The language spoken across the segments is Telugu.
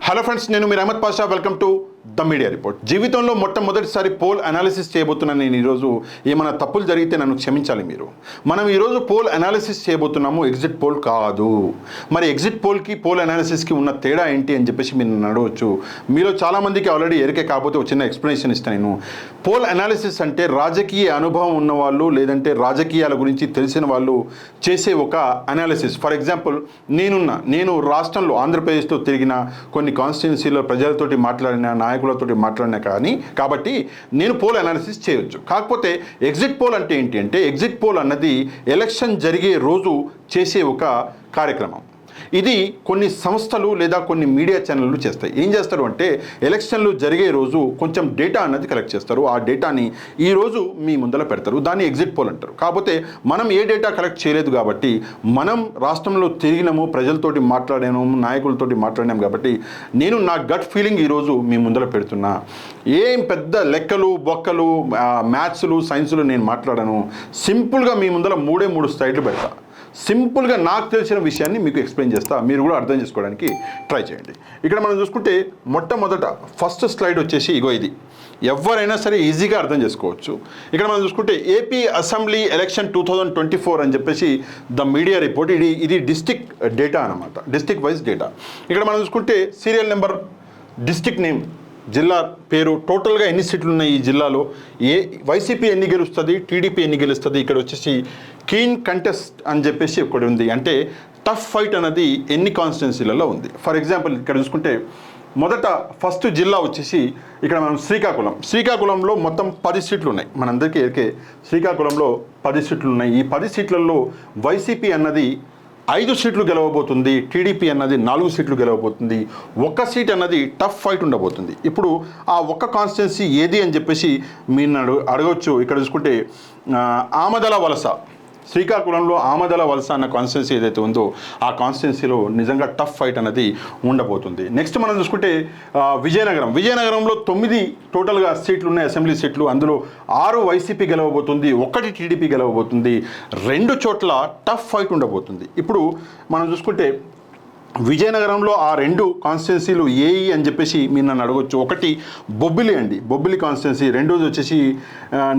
హలో ఫ్రెండ్స్, నేను మీరు Ahmed Pasha. Welcome to the media report. జీవితంలో మొట్టమొదటిసారి పోల్ అనాలిసిస్ చేయబోతున్నాను నేను ఈరోజు. ఏమైనా తప్పులు జరిగితే నన్ను క్షమించాలి మీరు. మనం ఈరోజు పోల్ అనాలిసిస్ చేయబోతున్నాము, ఎగ్జిట్ పోల్ కాదు. మరి ఎగ్జిట్ పోల్కి పోల్ అనాలిసిస్కి ఉన్న తేడా ఏంటి అని చెప్పేసి మీరు నన్ను అడగవచ్చు. మీలో చాలామందికి ఆల్రెడీ ఎరికే, కాకపోతే ఒక చిన్న ఎక్స్ప్లెనేషన్ ఇస్తాను నేను. పోల్ అనాలిసిస్ అంటే రాజకీయ అనుభవం ఉన్నవాళ్ళు లేదంటే రాజకీయాల గురించి తెలిసిన వాళ్ళు చేసే ఒక అనాలిసిస్. ఫర్ ఎగ్జాంపుల్, నేను రాష్ట్రంలో ఆంధ్రప్రదేశ్లో తిరిగిన కొన్ని కాన్స్టిట్యున్సీలో ప్రజలతోటి మాట్లాడిన, నాయకులతోటి మాట్లాడినా కాబట్టి నేను పోల్ అనాలిసిస్ చేయొచ్చు. కాకపోతే ఎగ్జిట్ పోల్ అంటే ఏంటి అంటే, ఎగ్జిట్ పోల్ అన్నది ఎలక్షన్ జరిగే రోజు చేసే ఒక కార్యక్రమం. ఇది కొన్ని సంస్థలు లేదా కొన్ని మీడియా ఛానళ్ళు చేస్తాయి. ఏం చేస్తారు అంటే, ఎలక్షన్లు జరిగే రోజు కొంచెం డేటా అన్నది కలెక్ట్ చేస్తారు. ఆ డేటాని ఈరోజు మీ ముందర పెడతారు. దాన్ని ఎగ్జిట్ పోల్ అంటారు. కాకపోతే మనం ఏ డేటా కలెక్ట్ చేయలేదు కాబట్టి, మనం రాష్ట్రంలో తిరిగినాము, ప్రజలతోటి మాట్లాడాము, నాయకులతోటి మాట్లాడినాము కాబట్టి నేను నా గట్ ఫీలింగ్ ఈరోజు మీ ముందర పెడుతున్నా. ఏం పెద్ద లెక్కలు, బొక్కలు, మ్యాథ్స్లు, సైన్సులు నేను మాట్లాడాను. సింపుల్గా మీ ముందర మూడు స్లైడ్లు పెడతా. సింపుల్గా నాకు తెలిసిన విషయాన్ని మీకు ఎక్స్ప్లెయిన్ చేస్తా. మీరు కూడా అర్థం చేసుకోవడానికి ట్రై చేయండి. ఇక్కడ మనం చూసుకుంటే మొట్టమొదట ఫస్ట్ స్లైడ్ వచ్చేసి ఇగో ఇది. ఎవరైనా సరే ఈజీగా అర్థం చేసుకోవచ్చు. ఇక్కడ మనం చూసుకుంటే ఏపీ అసెంబ్లీ ఎలక్షన్ 2024 అని చెప్పేసి ద మీడియా రిపోర్ట్. ఇది డిస్ట్రిక్ట్ డేటా అనమాట, డిస్ట్రిక్ట్ వైజ్ డేటా. ఇక్కడ మనం చూసుకుంటే సీరియల్ నెంబర్, డిస్ట్రిక్ట్ నేమ్, జిల్లా పేరు, టోటల్గా ఎన్ని సీట్లు ఉన్నాయి ఈ జిల్లాలో, వైసీపీ ఎన్ని గెలుస్తుంది, టీడీపీ ఎన్ని గెలుస్తుంది. ఇక్కడ వచ్చేసి కీన్ కంటెస్ట్ అని చెప్పేసి ఒకటి ఉంది. అంటే టఫ్ ఫైట్ అనేది ఎన్ని కాన్స్టిట్యున్సీలలో ఉంది. ఫర్ ఎగ్జాంపుల్, ఇక్కడ చూసుకుంటే మొదట ఫస్ట్ జిల్లా వచ్చేసి ఇక్కడ మనం శ్రీకాకుళంలో మొత్తం 10 సీట్లు ఉన్నాయి. మనందరికీ ఎరికే, శ్రీకాకుళంలో 10 సీట్లు ఉన్నాయి. ఈ 10 సీట్లలో వైసీపీ అన్నది 5 సీట్లు గెలవబోతుంది, టీడీపీ అన్నది 4 సీట్లు గెలవబోతుంది. ఒక్క సీట్ అన్నది టఫ్ ఫైట్ ఉండబోతుంది. ఇప్పుడు ఆ ఒక్క కాన్స్టిట్యున్సీ ఏది అని చెప్పేసి మీరు అడగవచ్చు. ఇక్కడ చూసుకుంటే ఆమదల వలస, శ్రీకాకుళంలో ఆమదల వలస అన్న కాన్స్టిట్యున్సీ ఏదైతే ఉందో ఆ కాన్స్టిట్యున్సీలో నిజంగా టఫ్ ఫైట్ అనేది ఉండబోతుంది. నెక్స్ట్ మనం చూసుకుంటే విజయనగరంలో 9 టోటల్గా సీట్లు ఉన్నాయి, అసెంబ్లీ సీట్లు. అందులో 6 వైసీపీ గెలవబోతుంది, 1 టీడీపీ గెలవబోతుంది. 2 చోట్ల టఫ్ ఫైట్ ఉండబోతుంది. ఇప్పుడు మనం చూసుకుంటే విజయనగరంలో ఆ 2 కాన్స్టిట్యున్సీలు ఏఈ అని చెప్పేసి మీరు నన్ను అడగొచ్చు. ఒకటి బొబ్బిలి కాన్స్టిట్యున్సీ, రెండోది వచ్చేసి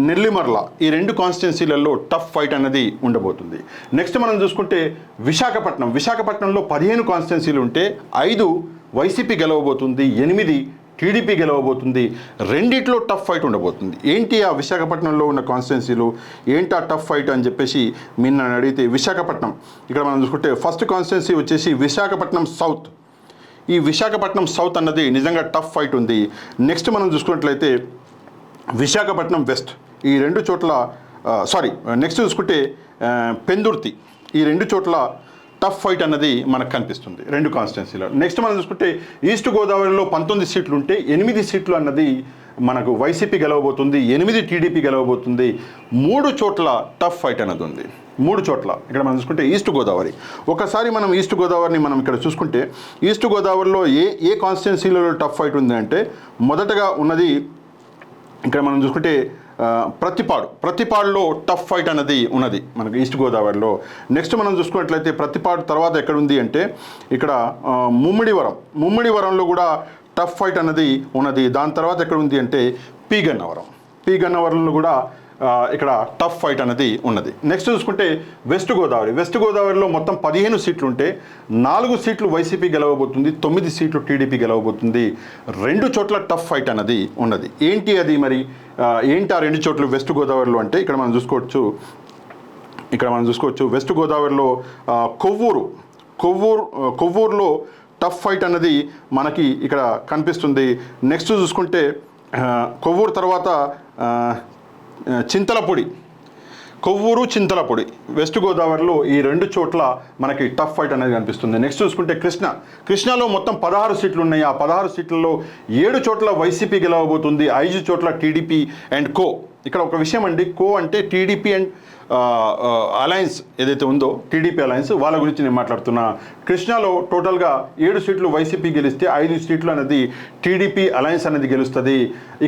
నెల్లిమర్ల. ఈ 2 కాన్స్టిట్యున్సీలలో టఫ్ ఫైట్ అనేది ఉండబోతుంది. నెక్స్ట్ మనం చూసుకుంటే విశాఖపట్నంలో 15 కాన్స్టిట్యున్సీలు ఉంటే 5 వైసీపీ గెలవబోతుంది, 8 టీడీపీ గెలవబోతుంది. 2 టఫ్ ఫైట్ ఉండబోతుంది. ఏంటి ఆ విశాఖపట్నంలో ఉన్న కాన్స్టిట్యున్సీలు, ఏంటి ఆ టఫ్ ఫైట్ అని చెప్పేసి మీరు నన్ను అడిగితే, విశాఖపట్నం ఇక్కడ మనం చూసుకుంటే ఫస్ట్ కాన్స్టిట్యున్సీ వచ్చేసి విశాఖపట్నం సౌత్. ఈ విశాఖపట్నం సౌత్ అన్నది నిజంగా టఫ్ ఫైట్ ఉంది. నెక్స్ట్ మనం చూసుకున్నట్లయితే విశాఖపట్నం వెస్ట్, ఈ 2 చోట్ల నెక్స్ట్ చూసుకుంటే పెందుర్తి, ఈ 2 చోట్ల టఫ్ ఫైట్ అన్నది మనకు కనిపిస్తుంది 2 కాన్స్టిట్యున్సీలో. నెక్స్ట్ మనం చూసుకుంటే ఈస్ట్ గోదావరిలో 19 సీట్లు ఉంటే 8 సీట్లు అన్నది మనకు వైసీపీ గెలవబోతుంది, 8 టీడీపీ గెలవబోతుంది. 3 చోట్ల టఫ్ ఫైట్ అన్నది ఉంది. 3 చోట్ల ఇక్కడ మనం చూసుకుంటే ఈస్ట్ గోదావరి. ఒకసారి మనం ఈస్ట్ గోదావరిని మనం ఇక్కడ చూసుకుంటే, ఈస్ట్ గోదావరిలో ఏ కాన్స్టిట్యున్సీలో టఫ్ ఫైట్ ఉంది అంటే, మొదటగా ఉన్నది ఇక్కడ మనం చూసుకుంటే ప్రతిపాడులో టఫ్ ఫైట్ అనేది ఉన్నది మనకు ఈస్ట్ గోదావరిలో. నెక్స్ట్ మనం చూసుకున్నట్లయితే ప్రతిపాడు తర్వాత ఎక్కడ ఉంది అంటే ఇక్కడ ముమ్మిడివరంలో కూడా టఫ్ ఫైట్ అనేది ఉన్నది. దాని తర్వాత ఎక్కడ ఉంది అంటే పి గన్నవరంలో కూడా ఇక్కడ టఫ్ ఫైట్ అనేది ఉన్నది. నెక్స్ట్ చూసుకుంటే వెస్ట్ గోదావరిలో మొత్తం 15 సీట్లు ఉంటే 4 సీట్లు వైసీపీ గెలవబోతుంది, 9 సీట్లు టీడీపీ గెలవబోతుంది. 2 చోట్ల టఫ్ ఫైట్ అనేది ఉన్నది. ఏంటి అది మరి, ఏంటి ఆ 2 చోట్ల వెస్ట్ గోదావరిలో అంటే, ఇక్కడ మనం చూసుకోవచ్చు వెస్ట్ గోదావరిలో కొవ్వూరులో టఫ్ ఫైట్ అన్నది మనకి ఇక్కడ కనిపిస్తుంది. నెక్స్ట్ చూసుకుంటే కొవ్వూరు తర్వాత చింతలపూడి వెస్ట్ గోదావరిలో ఈ 2 చోట్ల మనకి టఫ్ ఫైట్ అనేది కనిపిస్తుంది. నెక్స్ట్ చూసుకుంటే కృష్ణాలో మొత్తం 16 సీట్లు ఉన్నాయి. ఆ 16 సీట్లలో 7 చోట్ల వైసీపీ గెలవబోతుంది, 5 చోట్ల టీడీపీ అండ్ కో. ఇక్కడ ఒక విషయం అండి, కో అంటే టీడీపీ అండ్ అలయన్స్ ఏదైతే ఉందో, టీడీపీ అలయన్స్, వాళ్ళ గురించి నేను మాట్లాడుతున్నా. కృష్ణాలో టోటల్గా 7 సీట్లు వైసీపీ గెలిస్తే 5 సీట్లు అనేది టీడీపీ అలయన్స్ అనేది గెలుస్తుంది.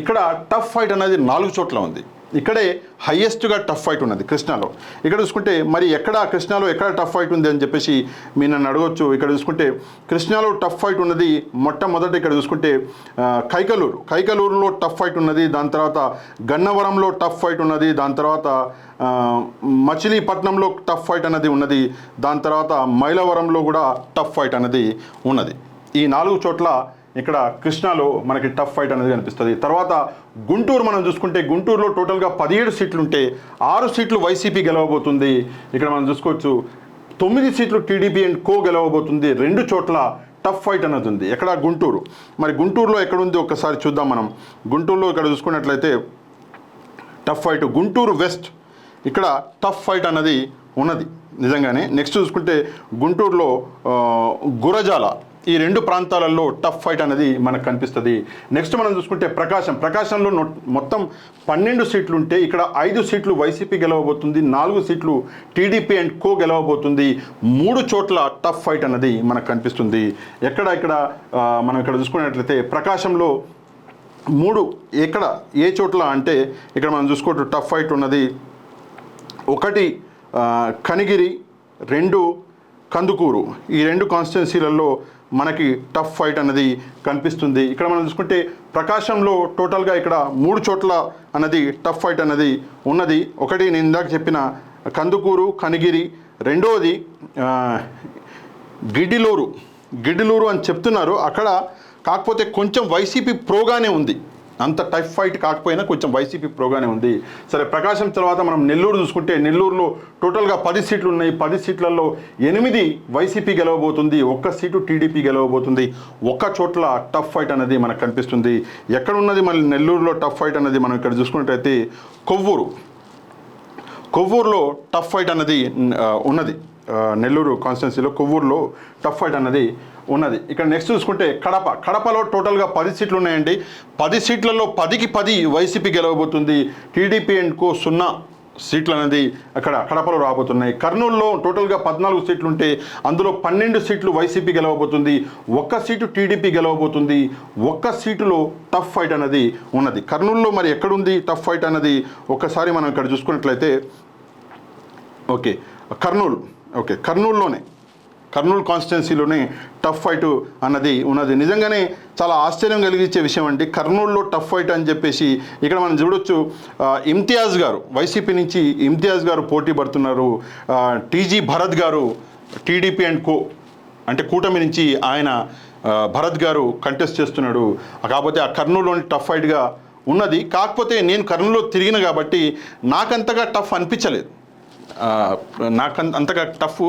ఇక్కడ టఫ్ ఫైట్ అనేది 4 చోట్ల ఉంది. ఇక్కడే హైయెస్ట్గా టఫ్ ఫైట్ ఉన్నది కృష్ణాలో. ఇక్కడ చూసుకుంటే మరి కృష్ణాలో ఎక్కడ టఫ్ ఫైట్ ఉంది అని చెప్పేసి మీరు నన్ను అడగవచ్చు. ఇక్కడ చూసుకుంటే కృష్ణాలో టఫ్ ఫైట్ ఉన్నది మొట్టమొదట ఇక్కడ చూసుకుంటే కైకలూరులో టఫ్ ఫైట్ ఉన్నది. దాని తర్వాత గన్నవరంలో టఫ్ ఫైట్ ఉన్నది. దాని తర్వాత మచిలీపట్నంలో టఫ్ ఫైట్ అనేది ఉన్నది. దాని తర్వాత మైలవరంలో కూడా టఫ్ ఫైట్ అనేది ఉన్నది. ఈ 4 చోట్ల ఇక్కడ కృష్ణాలో మనకి టఫ్ ఫైట్ అనేది కనిపిస్తుంది. తర్వాత గుంటూరు మనం చూసుకుంటే గుంటూరులో టోటల్గా 17 సీట్లు ఉంటే 6 సీట్లు వైసీపీ గెలవబోతుంది. ఇక్కడ మనం చూసుకోవచ్చు 9 సీట్లు టీడీపీ అండ్ కో గెలవబోతుంది. 2 చోట్ల టఫ్ ఫైట్ అనేది ఉంది. ఎక్కడ గుంటూరు. మరి గుంటూరులో ఎక్కడుంది ఒక్కసారి చూద్దాం మనం. గుంటూరులో ఇక్కడ చూసుకున్నట్లయితే టఫ్ ఫైట్ గుంటూరు వెస్ట్, ఇక్కడ టఫ్ ఫైట్ అన్నది ఉన్నది నిజంగానే. నెక్స్ట్ చూసుకుంటే గుంటూరులో గురజాల, ఈ 2 ప్రాంతాలలో టఫ్ ఫైట్ అనేది మనకు కనిపిస్తుంది. నెక్స్ట్ మనం చూసుకుంటే ప్రకాశంలో మొత్తం 12 సీట్లు ఉంటే ఇక్కడ 5 సీట్లు వైసీపీ గెలవబోతుంది, 4 సీట్లు టీడీపీ అండ్ కో గెలవబోతుంది. 3 చోట్ల టఫ్ ఫైట్ అనేది మనకు కనిపిస్తుంది. ఇక్కడ మనం ఇక్కడ చూసుకున్నట్లయితే ప్రకాశంలో 3 ఎక్కడ ఏ చోట్ల అంటే ఇక్కడ మనం చూసుకోవచ్చు టఫ్ ఫైట్ ఉన్నది. 1 కనిగిరి, 2 కందుకూరు, ఈ 2 కాన్స్టిట్యున్సీలలో మనకి టఫ్ ఫైట్ అనేది కనిపిస్తుంది. ఇక్కడ మనం చూసుకుంటే ప్రకాశంలో టోటల్గా ఇక్కడ 3 చోట్ల అన్నది టఫ్ ఫైట్ అనేది ఉన్నది. 1 నేను ఇందాక చెప్పిన కందుకూరు, కనిగిరి, 2వది గిడ్డిలూరు అని చెప్తున్నారు అక్కడ. కాకపోతే కొంచెం వైసీపీ ప్రోగానే ఉంది, అంత టఫ్ ఫైట్ కాకపోయినా కొంచెం వైసీపీ ప్రోగానే ఉంది. సరే, ప్రకాశం తర్వాత మనం నెల్లూరు చూసుకుంటే నెల్లూరులో టోటల్గా 10 సీట్లు ఉన్నాయి. 10 సీట్లలో 8 వైసీపీ గెలవబోతుంది, 1 సీటు టీడీపీ గెలవబోతుంది. 1 చోట్ల టఫ్ ఫైట్ అనేది మనకు కనిపిస్తుంది. ఎక్కడ ఉన్నది మళ్ళీ నెల్లూరులో టఫ్ ఫైట్ అనేది మనం ఇక్కడ చూసుకున్నట్టయితే కొవ్వూరులో టఫ్ ఫైట్ అనేది ఉన్నది. నెల్లూరు కాన్స్టిట్యున్సీలో కొవ్వూరులో టఫ్ ఫైట్ అనేది ఉన్నది. ఇక్కడ నెక్స్ట్ చూసుకుంటే కడపలో టోటల్గా 10 సీట్లు ఉన్నాయండి. 10 సీట్లలో 10కి 10 వైసీపీ గెలవబోతుంది. టీడీపీ అండ్ కో 0 సీట్లు అనేది అక్కడ కడపలో రాబోతున్నాయి. కర్నూలులో టోటల్గా 14 సీట్లు ఉంటే అందులో 12 సీట్లు వైసీపీ గెలవబోతుంది, 1 సీటు టీడీపీ గెలవబోతుంది. 1 సీటులో టఫ్ ఫైట్ అనేది ఉన్నది. కర్నూలులో మరి ఎక్కడుంది టఫ్ ఫైట్ అన్నది ఒక్కసారి మనం ఇక్కడ చూసుకున్నట్లయితే కర్నూలు కాన్స్టిట్యున్సీలోనే టఫ్ ఫైట్ అన్నది ఉన్నది. నిజంగానే చాలా ఆశ్చర్యం కలిగించే విషయం అండి. కర్నూలులో టఫ్ ఫైట్ అని చెప్పేసి ఇక్కడ మనం చూడొచ్చు. ఇమ్తియాజ్ గారు, వైసీపీ నుంచి ఇమ్తియాజ్ గారు పోటీ పడుతున్నారు. టీజీ భరత్ గారు టీడీపీ అండ్ కో అంటే కూటమి నుంచి ఆయన భరత్ గారు కంటెస్ట్ చేస్తున్నాడు. కాకపోతే ఆ కర్నూలులోని టఫ్ ఫైట్గా ఉన్నది. కాకపోతే నేను కర్నూలులో తిరిగిన కాబట్టి నాకంతగా టఫ్ అనిపించలేదు, అంతగా టఫ్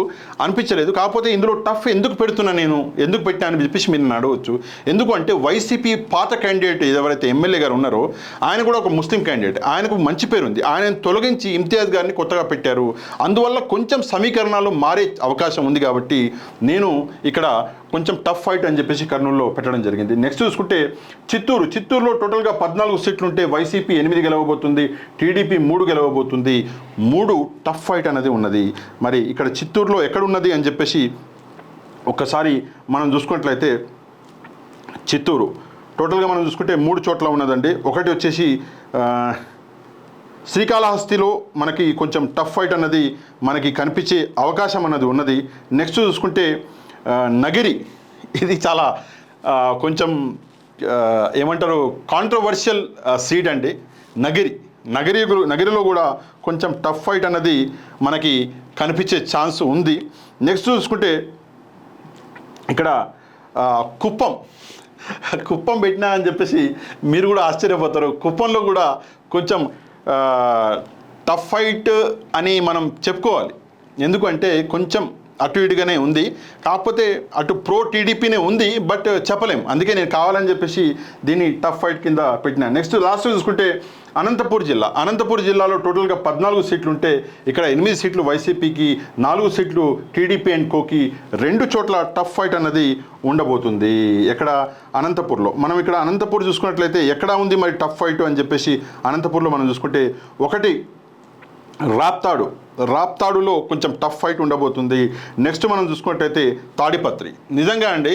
అనిపించలేదు. కాకపోతే ఇందులో టఫ్ ఎందుకు పెట్టా అని చెప్పేసి మీరు అడగవచ్చు. ఎందుకు అంటే వైసీపీ పాత క్యాండిడేట్ ఎవరైతే ఎమ్మెల్యే గారు ఉన్నారో ఆయన కూడా ఒక ముస్లిం క్యాండిడేట్, ఆయనకు మంచి పేరు ఉంది. ఆయన తొలగించి ఇమ్తియాజ్ గారిని కొత్తగా పెట్టారు. అందువల్ల కొంచెం సమీకరణాలు మారే అవకాశం ఉంది. కాబట్టి నేను ఇక్కడ కొంచెం టఫ్ ఫైట్ అని చెప్పేసి కర్నూలులో పెట్టడం జరిగింది. నెక్స్ట్ చూసుకుంటే చిత్తూరులో టోటల్గా 14 సీట్లు ఉంటే వైసీపీ 8 గెలవబోతుంది, టీడీపీ 3 గెలవబోతుంది. 3 టఫ్ ఫైట్ అనేది ఉన్నది. మరి ఇక్కడ చిత్తూరులో ఎక్కడున్నది అని చెప్పేసి ఒక్కసారి మనం చూసుకున్నట్లయితే చిత్తూరు టోటల్గా మనం చూసుకుంటే 3 చోట్ల ఉన్నదండి. ఒకటి వచ్చేసి శ్రీకాళహస్తిలో మనకి కొంచెం టఫ్ ఫైట్ అన్నది మనకి కనిపించే అవకాశం అన్నది ఉన్నది. నెక్స్ట్ చూసుకుంటే నగిరి, ఇది చాలా కొంచెం ఏమంటారు కాంట్రవర్షియల్ సీట్ అండి. నగిరిలో కూడా కొంచెం టఫ్ ఫైట్ అన్నది మనకి కనిపించే ఛాన్స్ ఉంది. నెక్స్ట్ చూసుకుంటే ఇక్కడ కుప్పం పెట్టినా అని చెప్పేసి మీరు కూడా ఆశ్చర్యపోతారు. కుప్పంలో కూడా కొంచెం టఫ్ ఫైట్ అని మనం చెప్పుకోవాలి. ఎందుకంటే కొంచెం అటు ఇటుగానే ఉంది. కాకపోతే అటు ప్రో టీడీపీనే ఉంది, బట్ చెప్పలేం. అందుకే నేను కావాలని చెప్పేసి దీన్ని టఫ్ ఫైట్ కింద పెట్టినా. నెక్స్ట్ లాస్ట్ చూసుకుంటే అనంతపూర్ జిల్లాలో టోటల్గా 14 సీట్లు ఉంటే ఇక్కడ 8 సీట్లు వైసీపీకి, 4 సీట్లు టీడీపీ అండ్ కోకి. 2 చోట్ల టఫ్ ఫైట్ అన్నది ఉండబోతుంది. ఎక్కడ అనంతపూర్లో. మనం ఇక్కడ అనంతపూర్ చూసుకున్నట్లయితే ఎక్కడ ఉంది మరి టఫ్ ఫైట్ అని చెప్పేసి అనంతపూర్లో మనం చూసుకుంటే 1 రాప్తాడు రాప్తాడులో కొంచెం టఫ్ ఫైట్ ఉండబోతుంది. నెక్స్ట్ మనం చూసుకున్నట్టయితే తాడిపత్రి. నిజంగా అండి,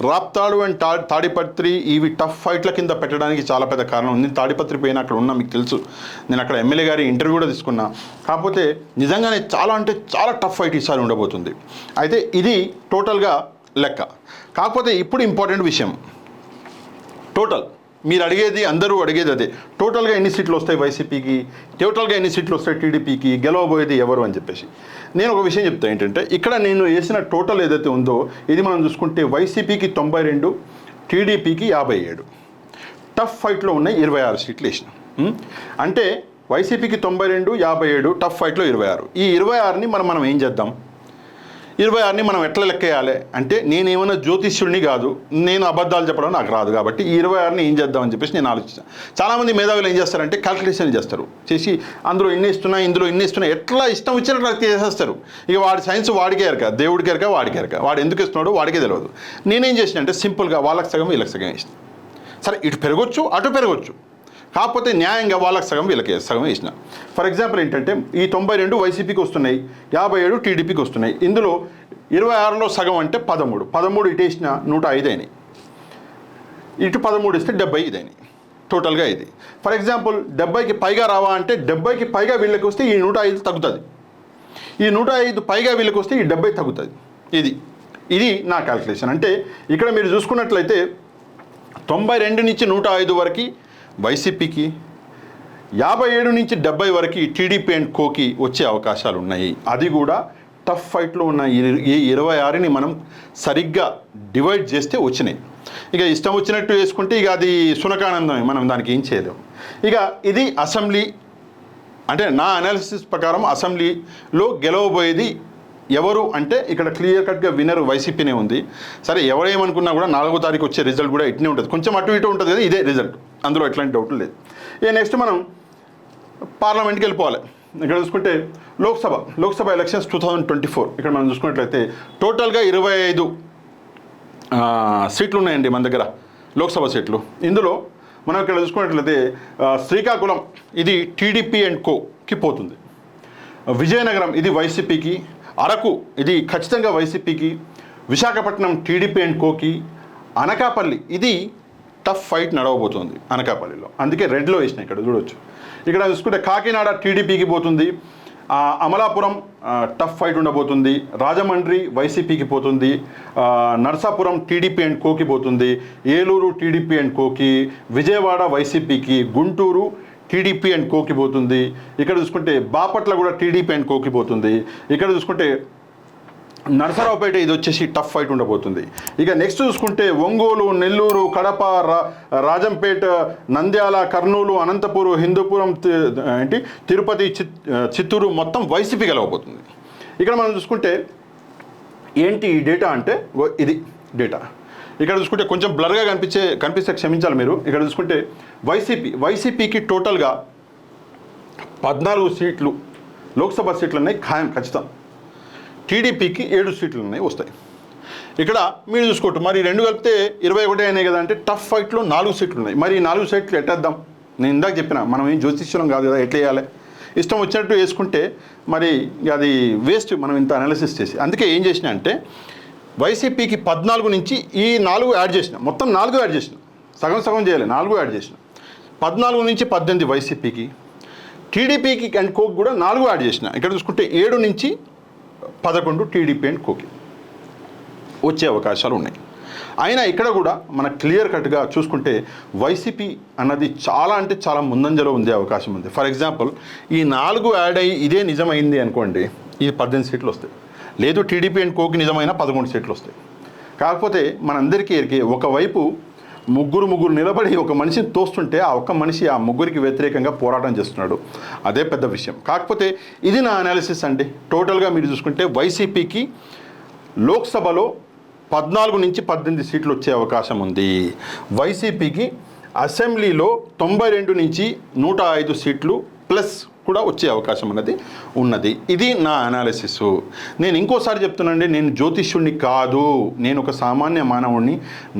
రాప్తాడు అండ్ తాడిపత్రి ఇవి టఫ్ ఫైట్ల కింద పెట్టడానికి చాలా పెద్ద కారణం ఉంది. తాడిపత్రి పైన అక్కడ ఉన్నా మీకు తెలుసు, నేను అక్కడ ఎమ్మెల్యే గారి ఇంటర్వ్యూ కూడా తీసుకున్నా. కాకపోతే నిజంగానే చాలా అంటే చాలా టఫ్ ఫైట్ ఈసారి ఉండబోతుంది. అయితే ఇది టోటల్గా లెక్క. కాకపోతే ఇప్పుడు ఇంపార్టెంట్ విషయం, టోటల్ మీరు అడిగేది, అందరూ అడిగేది అదే, టోటల్గా ఎన్ని సీట్లు వస్తాయి వైసీపీకి, టోటల్గా ఎన్ని సీట్లు వస్తాయి టీడీపీకి, గెలవబోయేది ఎవరు అని చెప్పేసి. నేను ఒక విషయం చెప్తాను ఏంటంటే, ఇక్కడ నేను వేసిన టోటల్ ఏదైతే ఉందో ఇది మనం చూసుకుంటే వైసీపీకి 92, టీడీపీకి 57. టఫ్ ఫైట్లో ఉన్నాయి 26 సీట్లు వేసిన. అంటే వైసీపీకి 92, 57, టఫ్ ఫైట్లో 26. ఈ 26ని మనం ఏం చేద్దాం, 26ని మనం ఎట్లా లెక్కేయాలి అంటే, నేనేమైనా జ్యోతిష్యుడిని కాదు, నేను అబద్ధాలు చెప్పడం నాకు రాదు. కాబట్టి ఈ 26ని ఏం చేద్దామని చెప్పేసి నేను ఆలోచించాను. చాలామంది మేధావులు ఏం చేస్తారంటే క్యాల్కులేషన్ చేసి అందులో ఇన్ని ఇస్తున్నా, ఇందులో ఇన్ని ఇస్తున్నా, ఎట్లా ఇష్టం వచ్చినట్లు చేసేస్తారు. ఇక వాడి సైన్స్ వాడికే ఎరక, దేవుడికి ఎరక, వాడికి ఎరక, వాడు ఎందుకు ఇస్తున్నాడో వాడికే తెలియదు. నేనేం చేసిన అంటే సింపుల్గా వాళ్ళకి సగం వీళ్ళకి సగం వేసిన. సరే, ఇటు పెరగొచ్చు అటు పెరగొచ్చు, కాకపోతే న్యాయంగా వాళ్ళకి సగం వీళ్ళకి సగం వేసిన. ఫర్ ఎగ్జాంపుల్ ఏంటంటే, ఈ 92 వైసీపీకి వస్తున్నాయి, 57 టీడీపీకి వస్తున్నాయి. ఇందులో 26లో సగం అంటే 13 ఇటు వేసిన 105 అయినాయి, ఇటు 13 ఇస్తే 70 ఇదైనాయి. టోటల్గా ఇది. ఫర్ ఎగ్జాంపుల్ 70కి పైగా రావా అంటే 70కి పైగా వీళ్ళకి వస్తే ఈ 105 తగ్గుతుంది, ఈ 105 పైగా వీళ్ళకి వస్తే ఈ 70 తగ్గుతుంది. ఇది నా క్యాల్కులేషన్. అంటే ఇక్కడ మీరు చూసుకున్నట్లయితే 92 నుంచి 105 వరకు వైసీపీకి, 57 నుంచి 70 వరకు టీడీపీ అండ్ కోకి వచ్చే అవకాశాలు ఉన్నాయి. అది కూడా టఫ్ ఫైట్లో ఉన్న ఈ 26ని మనం సరిగ్గా డివైడ్ చేస్తే వచ్చినాయి. ఇక ఇష్టం వచ్చినట్టు వేసుకుంటే ఇక అది సునకానందమే, మనం దానికి ఏం చేయలేము. ఇక ఇది అసెంబ్లీ, అంటే నా అనాలిసిస్ ప్రకారం అసెంబ్లీలో గెలవబోయేది ఎవరు అంటే, ఇక్కడ క్లియర్ కట్గా విన్నర్ వైసీపీనే ఉంది. సరే, ఎవరేమనుకున్నా కూడా 4వ తారీఖు వచ్చే రిజల్ట్ కూడా ఇట్నే ఉంటుంది, కొంచెం అటు ఇటు ఉంటుంది కదా, ఇదే రిజల్ట్, అందులో ఎట్లాంటి డౌట్ లేదు. ఇక నెక్స్ట్ మనం పార్లమెంట్కి వెళ్ళిపోవాలి. ఇక్కడ చూసుకుంటే లోక్సభ ఎలక్షన్స్ 2024. ఇక్కడ మనం చూసుకున్నట్లయితే టోటల్గా 25 సీట్లు ఉన్నాయండి మన దగ్గర, లోక్సభ సీట్లు. ఇందులో మనం ఇక్కడ చూసుకున్నట్లయితే శ్రీకాకుళం ఇది టీడీపీ అండ్ కోకి పోతుంది, విజయనగరం ఇది వైసీపీకి, అరకు ఇది ఖచ్చితంగా వైసీపీకి, విశాఖపట్నం టీడీపీ అండ్ కోకి, అనకాపల్లి ఇది టఫ్ ఫైట్ నడవబోతుంది అనకాపల్లిలో, అందుకే రెడ్లో వేసిన. ఇక్కడ చూడవచ్చు. ఇక్కడ చూసుకుంటే కాకినాడ టీడీపీకి పోతుంది, అమలాపురం టఫ్ ఫైట్ ఉండబోతుంది, రాజమండ్రి వైసీపీకి పోతుంది, నర్సాపురం టీడీపీ అండ్ కోకి పోతుంది, ఏలూరు టీడీపీ అండ్ కోకి, విజయవాడ వైసీపీకి, గుంటూరు టీడీపీ అండ్ కోకి పోతుంది. ఇక్కడ చూసుకుంటే బాపట్ల కూడా టీడీపీ అండ్ కోకి పోతుంది. ఇక్కడ చూసుకుంటే నరసరావుపేట ఇది వచ్చేసి టఫ్ ఫైట్ ఉండబోతుంది. ఇక నెక్స్ట్ చూసుకుంటే ఒంగోలు, నెల్లూరు, కడప, రాజంపేట, నంద్యాల, కర్నూలు, అనంతపురం, హిందూపురం, తిరుపతి, చిత్తూరు మొత్తం వైసీపీ గెలవబోతుంది. ఇక్కడ మనం చూసుకుంటే ఏంటి ఈ డేటా అంటే, ఇది డేటా. ఇక్కడ చూసుకుంటే కొంచెం బ్లర్గా కనిపిస్తే క్షమించాలి మీరు. ఇక్కడ చూసుకుంటే వైసీపీకి టోటల్గా 14 సీట్లు లోక్సభ సీట్లు ఉన్నాయి ఖాయం, ఖచ్చితం. టీడీపీకి 7 సీట్లు ఉన్నాయి, వస్తాయి. ఇక్కడ మీరు చూసుకోవచ్చు, మరి 2 కలిపితే 21 అయినాయి కదా అంటే, టఫ్ ఫైట్లో 4 సీట్లు ఉన్నాయి. మరి 4 సీట్లు ఎట్టేద్దాం? నేను ఇందాక చెప్పిన, మనం ఏం జ్యోతిష్యం కాదు కదా, ఎట్లా వేయాలి? ఇష్టం వచ్చినట్టు వేసుకుంటే మరి అది వేస్ట్, మనం ఇంత అనాలిసిస్ చేసి. అందుకే ఏం చేసిన అంటే, వైసీపీకి 14 నుంచి ఈ 4 యాడ్ చేసిన, మొత్తం 4 యాడ్ చేసిన, సగం చేయాలి, 4 యాడ్ చేసిన. 14 నుంచి 18 వైసీపీకి, టీడీపీకి అండ్ కోకి కూడా 4 యాడ్ చేసిన. ఇక్కడ చూసుకుంటే 7 నుంచి 11 టీడీపీ అండ్ కోకి వచ్చే అవకాశాలు ఉన్నాయి. అయినా ఇక్కడ కూడా మన క్లియర్ కట్గా చూసుకుంటే వైసీపీ అన్నది చాలా అంటే చాలా ముందంజలో ఉండే అవకాశం ఉంది. ఫర్ ఎగ్జాంపుల్, ఈ 4 యాడ్ అయ్యి ఇదే నిజమైంది అనుకోండి, ఈ 18 సీట్లు వస్తాయి. లేదు, టీడీపీ అండ్ కోకి నిజమైన 11 సీట్లు వస్తాయి. కాకపోతే మనందరికీ ఎరికే, ఒకవైపు ముగ్గురు నిలబడి ఒక మనిషిని తోస్తుంటే, ఆ ఒక్క మనిషి ఆ ముగ్గురికి వ్యతిరేకంగా పోరాటం చేస్తున్నాడు. అదే పెద్ద విషయం. కాకపోతే ఇది నా అనాలిసిస్ అండి. టోటల్గా మీరు చూసుకుంటే వైసీపీకి లోక్సభలో 14 నుంచి 18 సీట్లు వచ్చే అవకాశం ఉంది. వైసీపీకి అసెంబ్లీలో 92 నుంచి 105 సీట్లు ప్లస్ కూడా వచ్చే అవకాశం అన్నది ఉన్నది. ఇది నా అనాలిసిస్. నేను ఇంకోసారి చెప్తున్నానండి, నేను జ్యోతిష్యుడిని కాదు, నేను ఒక సామాన్య మానవుడిని.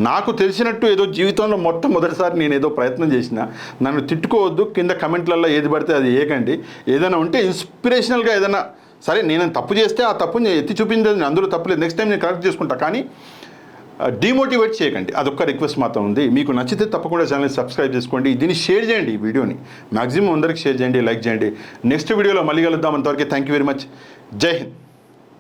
నాకు తెలిసినట్టు ఏదో జీవితంలో మొట్టమొదటిసారి నేను ఏదో ప్రయత్నం చేసిన. నన్ను తిట్టుకోవద్దు, కింద కమెంట్లలో ఏది పడితే అది ఏకండి. ఏదైనా ఉంటే ఇన్స్పిరేషనల్గా ఏదైనా సరే నేను తప్పు చేస్తే ఆ తప్పుని ఎత్తి చూపించండి, అందులో తప్పులేదు, నెక్స్ట్ టైం నేను కరెక్ట్ చేసుకుంటా. కానీ డిమోటివేట్ చేయకండి, అదొక్క రిక్వెస్ట్ మాత్రం ఉంది. మీకు నచ్చితే తప్పకుండా ఛానల్ని సబ్స్క్రైబ్ చేసుకోండి, దీన్ని షేర్ చేయండి, ఈ వీడియోని మ్యాక్సిమం అందరికి షేర్ చేయండి, లైక్ చేయండి. నెక్స్ట్ వీడియోలో మళ్ళీ కలుద్దాం. అంతవరకు థ్యాంక్ యూ వెరీ మచ్. జై హింద్.